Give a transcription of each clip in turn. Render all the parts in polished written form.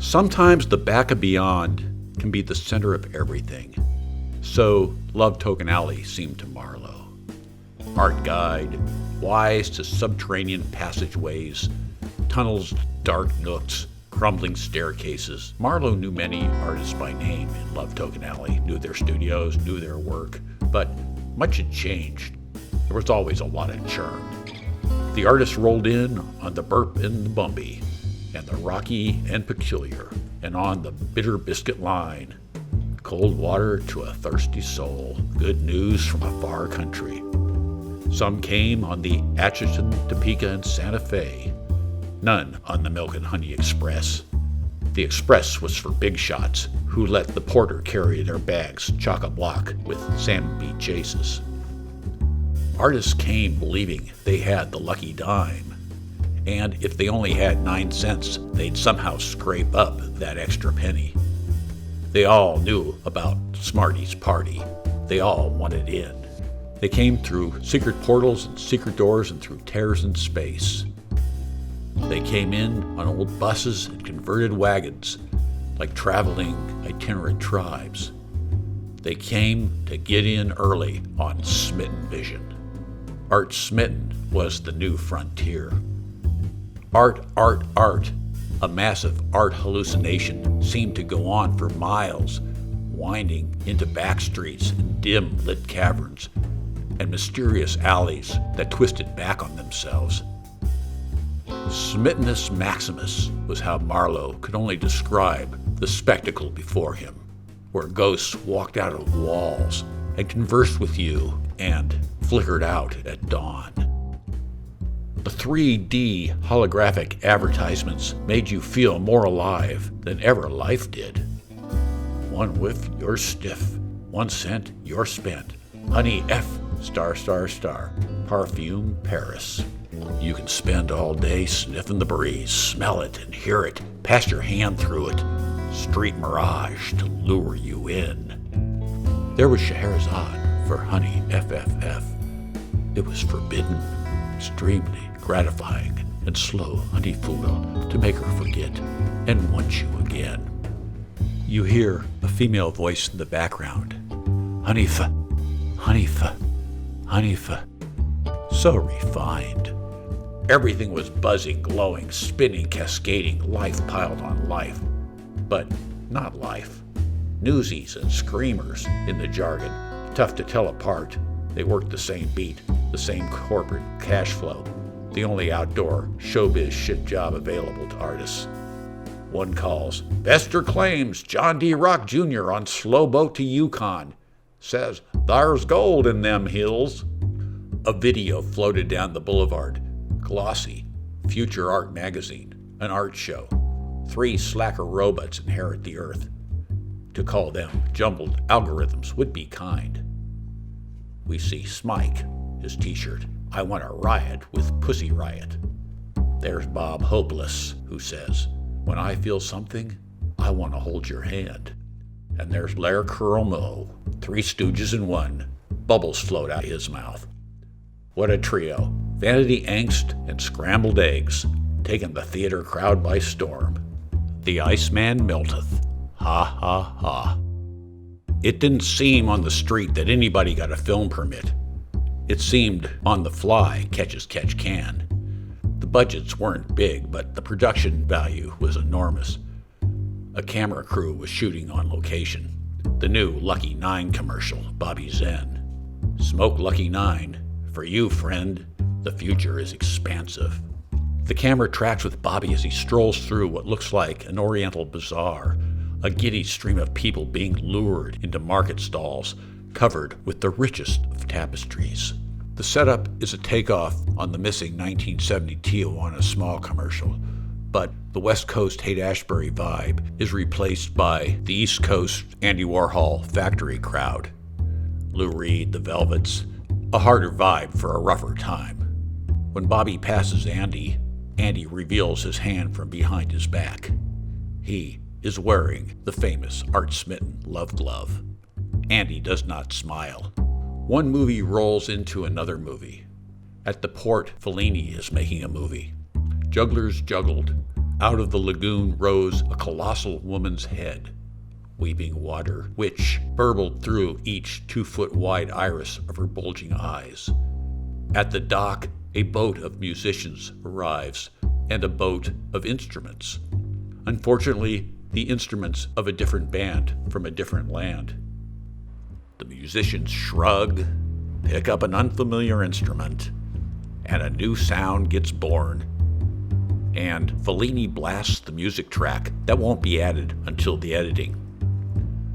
Sometimes the back of beyond can be the center of everything. So Love Token Alley seemed to Marlowe. Art guide, wise to subterranean passageways, tunnels, dark nooks, crumbling staircases. Marlowe knew many artists by name in Love Token Alley, knew their studios, knew their work, but much had changed. There was always a lot of churn. The artists rolled in on the burp and the bumpy, and the rocky and peculiar, and on the bitter biscuit line. Cold water to a thirsty soul, good news from a far country. Some came on the Atchison, Topeka, and Santa Fe. None on the Milk and Honey Express. The Express was for big shots who let the porter carry their bags chock-a-block with salmon beet chases. Artists came believing they had the lucky dime, and if they only had 9 cents, they'd somehow scrape up that extra penny. They all knew about Smarty's party. They all wanted in. They came through secret portals and secret doors and through tears in space. They came in on old buses and converted wagons, like traveling itinerant tribes. They came to get in early on Smitten Vision. Art Smitten was the new frontier. Art, art, art. A massive art hallucination seemed to go on for miles, winding into back streets and dim lit caverns and mysterious alleys that twisted back on themselves. Smittenus Maximus was how Marlowe could only describe the spectacle before him, where ghosts walked out of walls and conversed with you and flickered out at dawn. The 3D holographic advertisements made you feel more alive than ever life did. 1 whiff, you're stiff. 1 cent, you're spent. Honey F, star, star, star. Parfume Paris. You can spend all day sniffing the breeze, smell it and hear it, pass your hand through it. Street mirage to lure you in. There was Scheherazade for Honey FFF. It was forbidden, extremely gratifying and slow honeyfoodle to make her forget and want you again. You hear a female voice in the background. Honeyfa, honeyfa, honeyfa. So refined. Everything was buzzing, glowing, spinning, cascading, life piled on life. But not life. Newsies and screamers in the jargon, tough to tell apart. They worked the same beat, the same corporate cash flow, the only outdoor showbiz shit job available to artists. One calls, Bester claims John D. Rock Jr. on slow boat to Yukon. Says, there's gold in them hills. A video floated down the boulevard. Glossy, Future Art magazine, an art show. 3 slacker robots inherit the earth. To call them jumbled algorithms would be kind. We see Smike, his t-shirt, I want a riot with Pussy Riot. There's Bob Hopeless, who says, when I feel something, I want to hold your hand. And there's Lair Curl-Mo, 3 stooges in one. Bubbles float out his mouth. What a trio. Vanity angst and scrambled eggs, taking the theater crowd by storm. The Iceman melteth. Ha ha ha. It didn't seem on the street that anybody got a film permit. It seemed on the fly, catch as catch can. The budgets weren't big, but the production value was enormous. A camera crew was shooting on location. The new Lucky 9 commercial, Bobby Zen. Smoke Lucky 9. For you, friend, the future is expansive. The camera tracks with Bobby as he strolls through what looks like an oriental bazaar, a giddy stream of people being lured into market stalls covered with the richest of tapestries. The setup is a takeoff on the missing 1970 Tijuana Small commercial, but the West Coast Haight-Ashbury vibe is replaced by the East Coast Andy Warhol factory crowd. Lou Reed, the Velvets, a harder vibe for a rougher time. When Bobby passes Andy, Andy reveals his hand from behind his back. He is wearing the famous art-smitten love glove. Andy does not smile. One movie rolls into another movie. At the port, Fellini is making a movie. Jugglers juggled. Out of the lagoon rose a colossal woman's head, weeping water, which burbled through each 2-foot-wide iris of her bulging eyes. At the dock, a boat of musicians arrives, and a boat of instruments. Unfortunately, the instruments of a different band from a different land. The musicians shrug, pick up an unfamiliar instrument, and a new sound gets born. And Fellini blasts the music track that won't be added until the editing.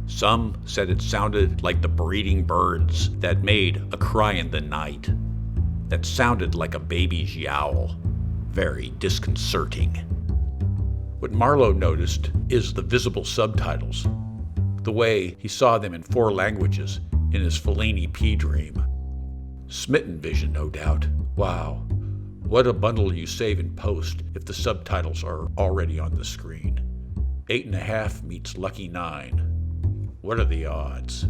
Some said it sounded like the breeding birds that made a cry in the night, that sounded like a baby's yowl. Very disconcerting. What Marlowe noticed is the visible subtitles, the way he saw them in 4 languages in his Fellini P-dream. Smitten vision, no doubt. Wow, what a bundle you save in post if the subtitles are already on the screen. 8.5 meets lucky 9. What are the odds?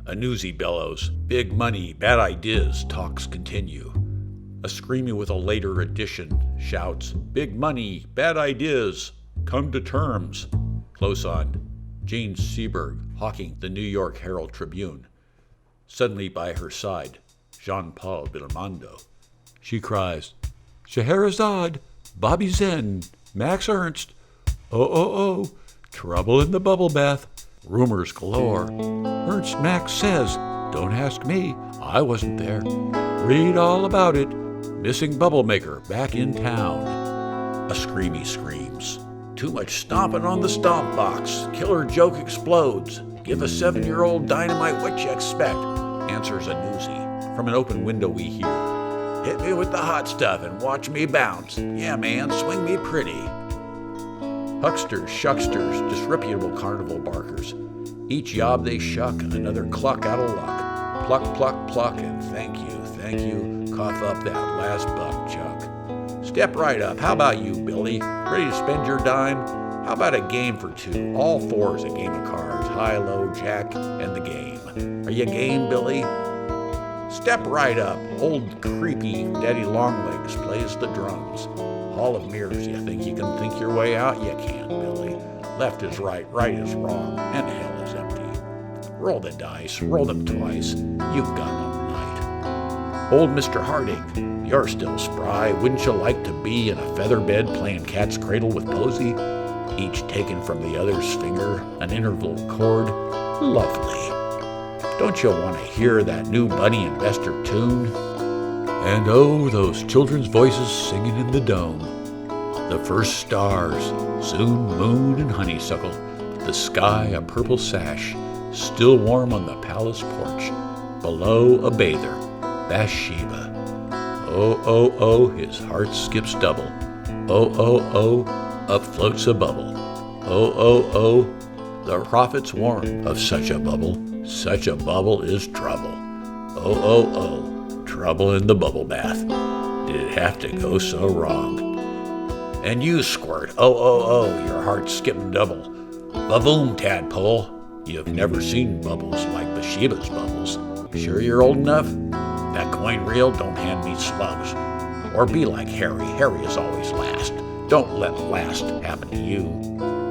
A newsie bellows, "Big money, bad ideas," talks continue. A screaming with a later addition shouts, "Big money, bad ideas, come to terms." Close on, Jean Seberg hawking the New York Herald Tribune. Suddenly by her side, Jean-Paul Belmondo. She cries, "Scheherazade, Bobby Zen, Max Ernst, oh, trouble in the bubble bath." Rumors galore. Ernst Max says, "Don't ask me, I wasn't there. Read all about it. Missing bubble maker back in town." A screamy screams, "Too much stomping on the stomp box. Killer joke explodes. Give a 7-year-old dynamite what you expect," answers a newsie. From an open window we hear, "Hit me with the hot stuff and watch me bounce. Yeah, man, swing me pretty." Hucksters, shucksters, disreputable carnival barkers. Each yob they shuck, another cluck out of luck. Pluck, pluck, pluck, and thank you, cough up that last buck, Chuck. Step right up, how about you, Billy? Ready to spend your dime? How about a game for 2? All 4 is a game of cards, high, low, jack, and the game. Are you game, Billy? Step right up, old creepy Daddy Longlegs plays the drums. Hall of mirrors, you think you can think your way out? You can't, Billy. Left is right is wrong, and hell is empty. Roll the dice, roll them twice. You've got all night. Old Mr. Harding, you're still spry. Wouldn't you like to be in a feather bed playing cat's cradle with Posey? Each taken from the other's finger, an interval chord. Lovely. Don't you want to hear that new Bunny Investor tune? And oh, those children's voices singing in the dome. The first stars, soon moon and honeysuckle, the sky a purple sash, still warm on the palace porch, below a bather, Bathsheba. Oh, his heart skips double. Oh, up floats a bubble. Oh, the prophets warn of such a bubble is trouble. Oh, trouble in the bubble bath. Did it have to go so wrong? And you, Squirt, oh, your heart's skipping double. Ba-boom, tadpole. You've never seen bubbles like Bathsheba's bubbles. Sure you're old enough? That coin reel, don't hand me slugs. Or be like Harry. Harry is always last. Don't let last happen to you.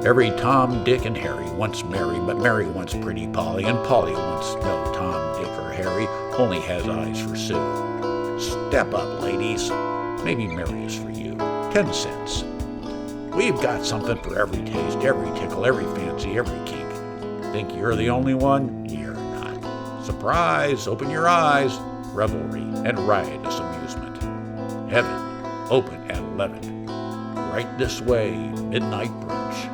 Every Tom, Dick, and Harry wants Mary, but Mary wants pretty Polly, and Polly wants no Tom, Dick, or Harry, only has eyes for Sue. Step up, ladies. Maybe Mary is for you. 10 cents. We've got something for every taste, every tickle, every fancy, every kink. Think you're the only one? You're not. Surprise! Open your eyes. Revelry and riotous amusement. Heaven, open at 11. Right this way, midnight brunch.